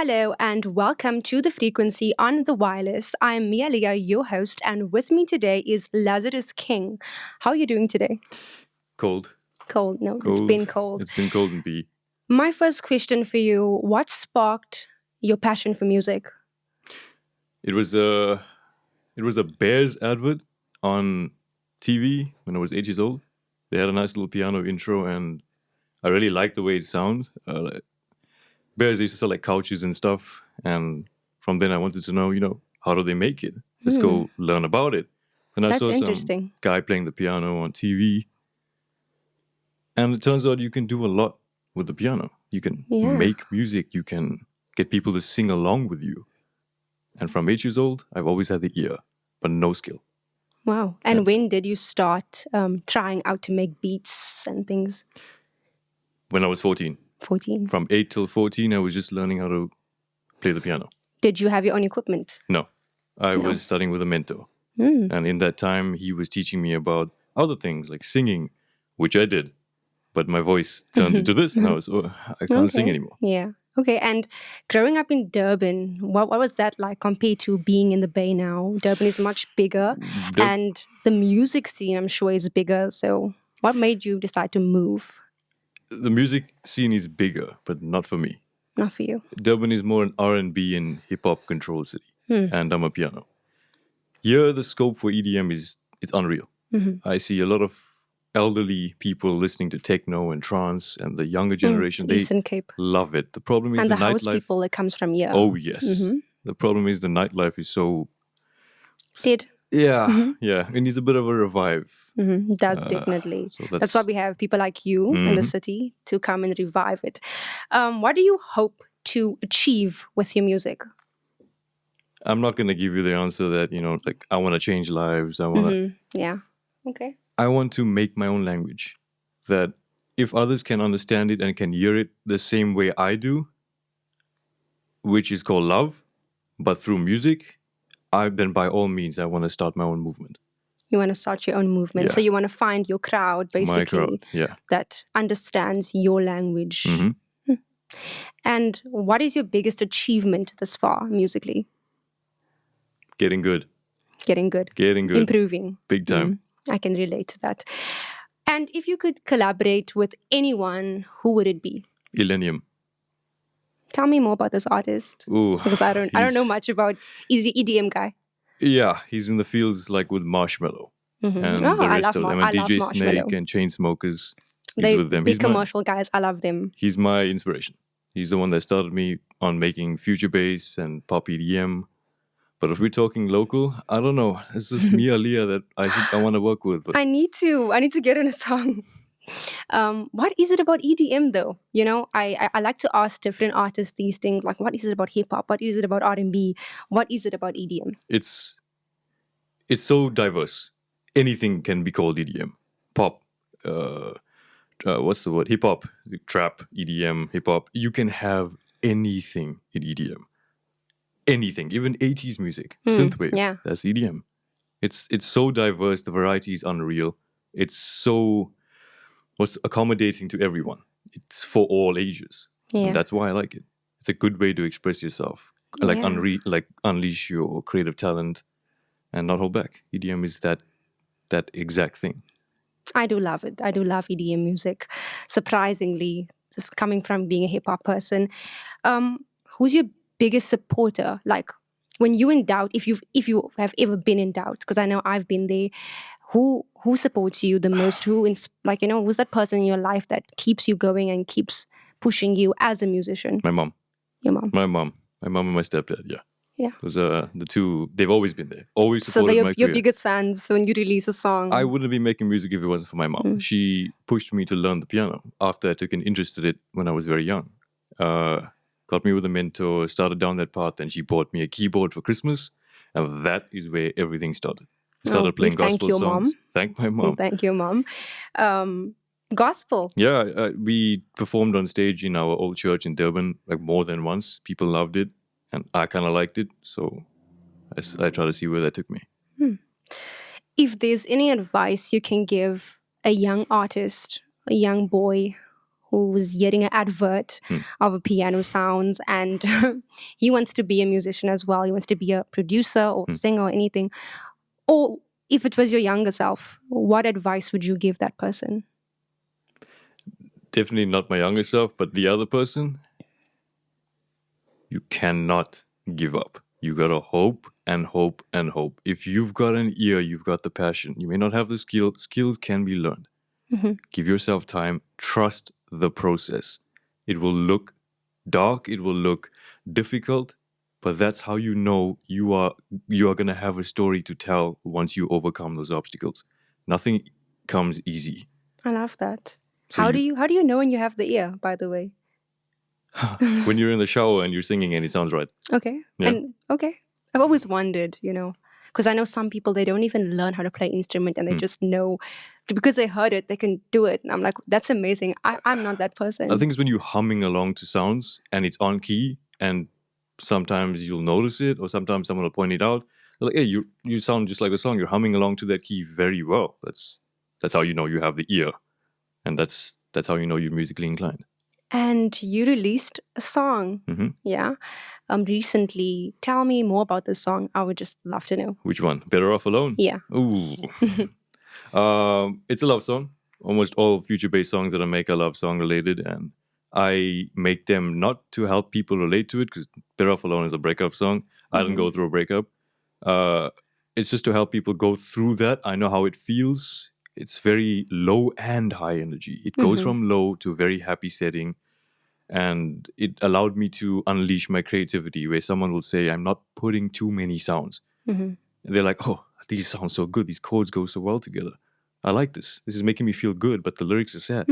Hello and welcome to The Frequency on the Wireless. I'm Mia Liyah, your host, and with me today is Lazarus King. How are you doing today? Cold. Cold, no, it's Cold. been cold. It's been cold and B. My first question for you, what sparked your passion for music? It was a Bears advert on TV when I was 8 years old. They had a nice little piano intro, and I really liked the way it sounds. Bears used to sell like couches and stuff, and from then I wanted to know, how do they make it? Let's go learn about it. Then I That's saw interesting. some guy playing the piano on TV, and it turns out you can do a lot with the piano. You can make music. You can get people to sing along with you. And from 8 years old, I've always had the ear, but no skill. Wow. And when did you start trying out to make beats and things? When I was 14. 14. From 8 till 14, I was just learning how to play the piano. Did you have your own equipment? No. I was studying with a mentor. And in that time, he was teaching me about other things like singing, which I did. But my voice turned into this, and I can't sing anymore. Yeah. Okay. And growing up in Durban, what was that like compared to being in the Bay now? Durban is much bigger, and the music scene, I'm sure, is bigger. So what made you decide to move? The music scene is bigger, but not for me. Not for you. Durban is more an R&B and hip-hop controlled city, and I'm a piano. Here, the scope for EDM it's unreal. I see a lot of elderly people listening to techno and trance, and the younger generation, they Eastern Cape. love it. The problem is And the the house nightlife. people that comes from here. Oh, yes. The problem is the nightlife is so... Did. Yeah, it needs a bit of a revive. That's definitely. So That's why we have people like you in the city to come and revive it. What do you hope to achieve with your music? I'm not going to give you the answer that, like, I want to change lives. Yeah. Okay. I want to make my own language. That if others can understand it and can hear it the same way I do, which is called love, but through music, then by all means, I want to start my own movement. You want to start your own movement. Yeah. So you want to find your crowd, basically, My crowd, yeah. that understands your language. And what is your biggest achievement thus far, musically? Getting good. Getting good. Improving. Big time. I can relate to that. And if you could collaborate with anyone, who would it be? Illenium. Tell me more about this artist. Ooh, because I don't know much about. Is he EDM guy? Yeah, he's in the fields like with Marshmello and the rest of them. And DJ Snake and Chainsmokers. He's with them. Big commercial guys. I love them. He's my inspiration. He's the one that started me on making future bass and pop EDM. But if we're talking local, I don't know. It's just Mia Liyah that I think I want to work with. But I need to get in a song. What is it about EDM though? I like to ask different artists these things, like what is it about hip hop? What is it about R&B? What is it about EDM? It's so diverse. Anything can be called EDM. Pop, what's the word? Hip hop, trap, EDM, hip hop. You can have anything in EDM. Anything, even 80s music, synthwave. Yeah. That's EDM. It's so diverse. The variety is unreal. It's so accommodating to everyone. It's for all ages. Yeah. And that's why I like it. It's a good way to express yourself, like unleash your creative talent, and not hold back. EDM is that exact thing. I do love it. I do love EDM music. Surprisingly, just coming from being a hip hop person, who's your biggest supporter? Like when you're in doubt, if you have ever been in doubt, because I know I've been there. Who supports you the most? Who's that person in your life that keeps you going and keeps pushing you as a musician? My mom. Your mom. My mom and my stepdad. Yeah. Yeah. Those are the two. They've always been there. Always So supported they're my your career. biggest fans when you release a song. I wouldn't be making music if it wasn't for my mom. She pushed me to learn the piano after I took an interest in it when I was very young. Got me with a mentor, started down that path, and she bought me a keyboard for Christmas. And that is where everything started. Started playing gospel songs. Thank my mom. Thank your mom. Gospel. Yeah, we performed on stage in our old church in Durban like more than once. People loved it, and I kind of liked it. So I try to see where that took me. If there's any advice you can give a young artist, a young boy who's hearing an advert of a piano sounds, and he wants to be a musician as well. He wants to be a producer or singer or anything. Or if it was your younger self, what advice would you give that person? Definitely not my younger self, but the other person. You cannot give up. You gotta hope and hope and hope. If you've got an ear, you've got the passion. You may not have the skill. Skills can be learned. Give yourself time. Trust the process. It will look dark. It will look difficult, but that's how you know you are gonna have a story to tell once you overcome those obstacles. Nothing comes easy. I love that. So how do you know when you have the ear, by the way? When you're in the shower and you're singing and it sounds right. Okay. Yeah. And I've always wondered, because I know some people, they don't even learn how to play instrument and they just know because they heard it, they can do it. And I'm like, that's amazing. I'm not that person. I think it's when you're humming along to sounds and it's on key, and sometimes you'll notice it, or sometimes someone will point it out. They're like, hey, you sound just like a song. You're humming along to that key very well. That's how you know you have the ear, and that's how you know you're musically inclined. And you released a song, yeah, recently. Tell me more about this song. I would just love to know. Which one? Better Off Alone? Yeah. Ooh. It's a love song. Almost all future-based songs that I make are love song related, and I make them not to help people relate to it, because Better Off Alone is a breakup song. I didn't go through a breakup. It's just to help people go through that. I know how it feels. It's very low and high energy. It goes from low to a very happy setting. And it allowed me to unleash my creativity, where someone will say, I'm not putting too many sounds. And they're like, oh, these sound so good. These chords go so well together. I like this. This is making me feel good, but the lyrics are sad.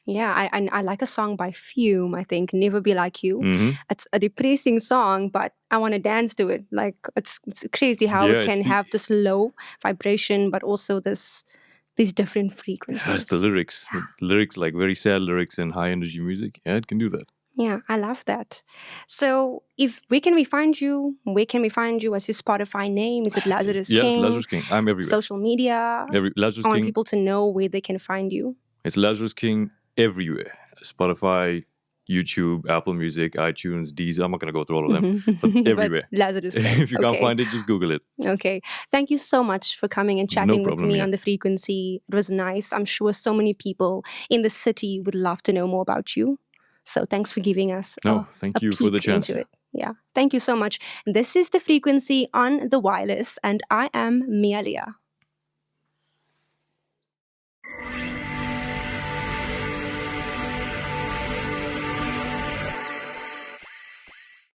Yeah, I like a song by Fume, I think, Never Be Like You. It's a depressing song, but I want to dance to it. Like, it's crazy how it can have this low vibration, but also these different frequencies. Yes, the lyrics. Yeah. Lyrics, like very sad lyrics and high energy music. Yeah, it can do that. Yeah, I love that. So, where can we find you? Where can we find you? What's your Spotify name? Is it Lazarus King? Yes, Lazarus King. I'm everywhere. Social media? Lazarus I want King. people to know where they can find you. It's Lazarus King everywhere. Spotify, YouTube, Apple Music, iTunes, Deezer. I'm not going to go through all of them, but everywhere. But Lazarus King. If you can't find it, just Google it. Okay. Thank you so much for coming and chatting with me on The Frequency. It was nice. I'm sure so many people in the city would love to know more about you. So thanks for giving us thank you for the chance. Yeah. Thank you so much. This is The Frequency on the wireless, and I am Mia Liyah.